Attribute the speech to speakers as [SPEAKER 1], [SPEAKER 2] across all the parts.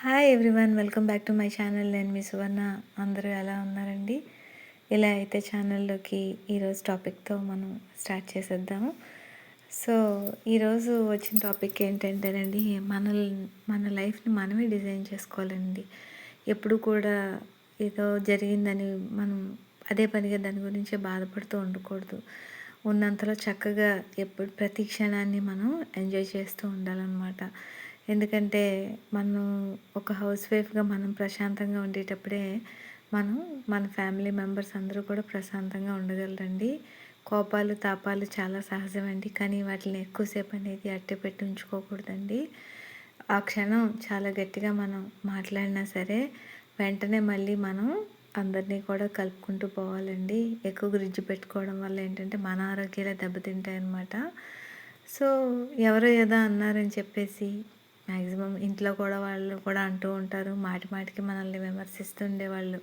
[SPEAKER 1] Hi everyone, welcome back to my channel. నేను మీ సువర్ణ. అందరూ ఎలా ఉన్నారండి? ఇలా అయితే ఛానల్లోకి ఈరోజు టాపిక్తో మనం స్టార్ట్ చేసేద్దాము. సో ఈరోజు వచ్చిన టాపిక్ ఏంటంటేనండి, మన లైఫ్ని మనమే డిజైన్ చేసుకోవాలండి. ఎప్పుడు కూడా ఏదో జరిగిందని మనం అదే పనిగా దాని గురించే బాధపడుతూ ఉండకూడదు. ఉన్నంతలో చక్కగా ఎప్పుడు ప్రతి క్షణాన్ని మనం ఎంజాయ్ చేస్తూ ఉండాలన్నమాట. ఎందుకంటే మనం ఒక హౌస్ వైఫ్గా మనం ప్రశాంతంగా ఉండేటప్పుడే మనం మన ఫ్యామిలీ మెంబర్స్ అందరూ కూడా ప్రశాంతంగా ఉండగలరండి. కోపాలు తాపాలు చాలా సహజమండి, కానీ వాటిని ఎక్కువసేపు అనేది అట్టే పెట్టి ఉంచుకోకూడదండి. ఆ క్షణం చాలా గట్టిగా మనం మాట్లాడినా సరే వెంటనే మళ్ళీ మనం అందరినీ కూడా కలుపుకుంటూ పోవాలండి. ఎక్కువ గ్రిడ్జ్ పెట్టుకోవడం వల్ల ఏంటంటే మన ఆరోగ్యాలే దెబ్బతింటాయి అన్నమాట. సో ఎవరో ఏదో అన్నారని చెప్పేసి మ్యాక్సిమం ఇంట్లో కూడా వాళ్ళు కూడా అంటూ ఉంటారు, మాటి మాటికి మనల్ని విమర్శిస్తూ ఉండేవాళ్ళు.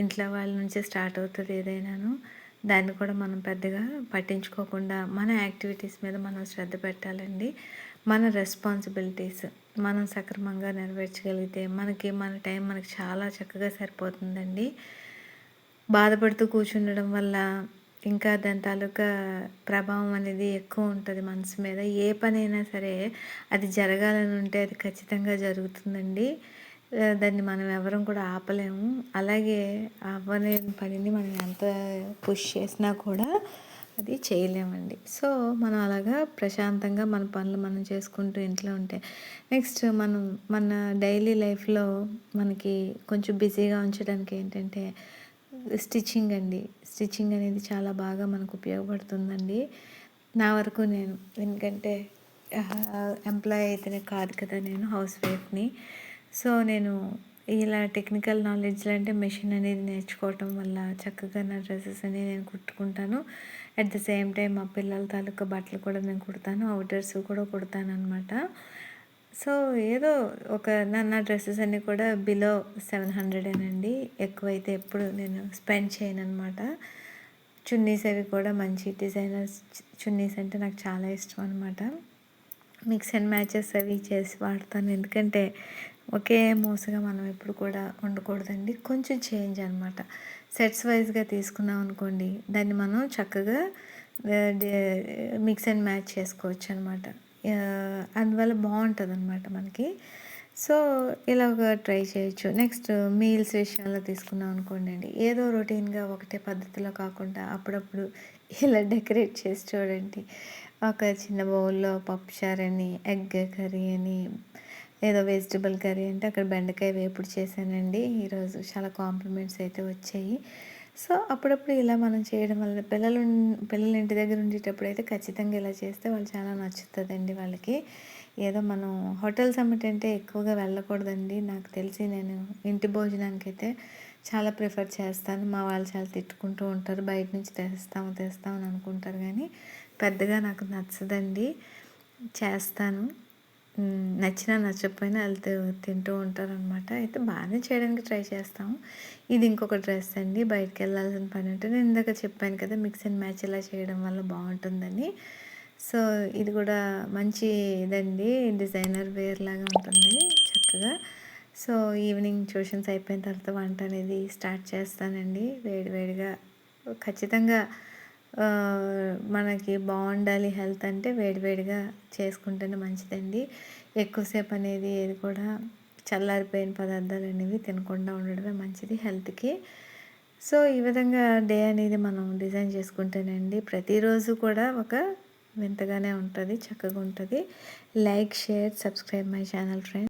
[SPEAKER 1] ఇంట్లో వాళ్ళ నుంచే స్టార్ట్ అవుతుంది ఏదైనాను. దాన్ని కూడా మనం పెద్దగా పట్టించుకోకుండా మన యాక్టివిటీస్ మీద మనం శ్రద్ధ పెట్టాలండి. మన రెస్పాన్సిబిలిటీస్ మనం సక్రమంగా నెరవేర్చగలిగితే మన టైం మనకి చాలా చక్కగా సరిపోతుందండి. బాధపడుతూ కూర్చుండడం వల్ల ఇంకా దాని తాలూకా ప్రభావం అనేది ఎక్కువ ఉంటుంది మనసు మీద. ఏ పనైనా సరే అది జరగాలని ఉంటే అది ఖచ్చితంగా జరుగుతుందండి. దాన్ని మనం ఎవరం కూడా ఆపలేము. అలాగే అవ్వలేని పనిని మనం ఎంత పుష్ చేసినా కూడా అది చేయలేమండి. సో మనం అలాగా ప్రశాంతంగా మన పనులు మనం చేసుకుంటూ ఇంట్లో ఉంటే నెక్స్ట్ మన డైలీ లైఫ్లో మనకి కొంచెం బిజీగా ఉంచడానికి ఏంటంటే స్టిచ్చింగ్ అండి. స్టిచ్చింగ్ అనేది చాలా బాగా మనకు ఉపయోగపడుతుందండి. నా వరకు నేను, ఎందుకంటే ఎంప్లాయ్ అయితేనే కాదు కదా, నేను హౌస్ వైఫ్ని. సో నేను ఇలా టెక్నికల్ నాలెడ్జ్లో అంటే మెషిన్ అనేది నేర్చుకోవటం వల్ల చక్కగా నా డ్రెస్సెస్ అనేవి నేను కుట్టుకుంటాను. అట్ ద సేమ్ టైం మా పిల్లల తాలూకా బట్టలు కూడా నేను కుడతాను, అవుటర్స్ కూడా కుడతాను అనమాట. సో ఏదో ఒక నా డ్రెస్సెస్ అన్నీ కూడా బిలో 700 అండి. ఎక్కువైతే ఎప్పుడు నేను స్పెండ్ చేయను అనమాట. చున్నీస్ అవి కూడా మంచి డిజైనర్స్ చున్నీస్ అంటే నాకు చాలా ఇష్టం అనమాట. మిక్స్ అండ్ మ్యాచెస్ అవి చేసి వాడతాను, ఎందుకంటే ఒకే మోసగా మనం ఎప్పుడు కూడా ఉండకూడదండి. కొంచెం చేంజ్ అనమాట. సెట్స్ వైజ్గా తీసుకున్నాం అనుకోండి, దాన్ని మనం చక్కగా మిక్స్ అండ్ మ్యాచ్ చేసుకోవచ్చు అనమాట. అందువల్ల బాగుంటుంది అనమాట మనకి. సో ఇలాగ ట్రై చేయొచ్చు. నెక్స్ట్ మీల్స్ విషయంలో తీసుకున్నాం అనుకోండి అండి, ఏదో రొటీన్గా ఒకటే పద్ధతిలో కాకుండా అప్పుడప్పుడు ఇలా డెకరేట్ చేసి చూడండి. ఒక చిన్న బౌల్లో పప్పుచారు అని, ఎగ్ కర్రీ అని, ఏదో వెజిటబుల్ కర్రీ అంటే అక్కడ బెండకాయ వేపుడు చేశానండి ఈరోజు. చాలా కాంప్లిమెంట్స్ అయితే వచ్చాయి. సో అప్పుడప్పుడు ఇలా మనం చేయడం వల్ల పిల్లలు ఇంటి దగ్గర ఉండేటప్పుడు అయితే ఖచ్చితంగా ఇలా చేస్తే వాళ్ళు చాలా నచ్చుతుందండి వాళ్ళకి. ఏదో మనం హోటల్స్ అమ్మటంటే ఎక్కువగా వెళ్ళకూడదండి. నాకు తెలిసి నేను ఇంటి భోజనానికి అయితే చాలా ప్రిఫర్ చేస్తాను. మా వాళ్ళు చాలా తిట్టుకుంటూ ఉంటారు, బయట నుంచి తెస్తామని అనుకుంటారు, కానీ పెద్దగా నాకు నచ్చదండి. చేస్తాను, నచ్చినా నచ్చకపోయినా వెళ్తూ తింటూ ఉంటారనమాట. అయితే బాగానే చేయడానికి ట్రై చేస్తాము. ఇది ఇంకొక డ్రెస్ అండి. బయటకు వెళ్ళాల్సిన పని ఉంటే నేను ఇందాక చెప్పాను కదా, మిక్స్ అండ్ మ్యాచ్ ఇలా చేయడం వల్ల బాగుంటుందని. సో ఇది కూడా మంచి ఇదండి, డిజైనర్ వేర్ లాగా ఉంటుంది చక్కగా. సో ఈవినింగ్ ట్యూషన్స్ అయిపోయిన తర్వాత వంట అనేది స్టార్ట్ చేస్తానండి. వేడివేడిగా ఖచ్చితంగా మనకి బాగుండాలి హెల్త్ అంటే వేడివేడిగా చేసుకుంటేనే మంచిదండి. ఎక్కువసేపు అనేది ఏది కూడా చల్లారిపోయిన పదార్థాలు అనేవి తినకుండా ఉండడమే మంచిది హెల్త్కి. సో ఈ విధంగా డే అనేది మనం డిజైన్ చేసుకుంటేనండి ప్రతిరోజు కూడా ఒక వింతగానే ఉంటుంది, చక్కగా ఉంటుంది. Like, share, subscribe my channel friends.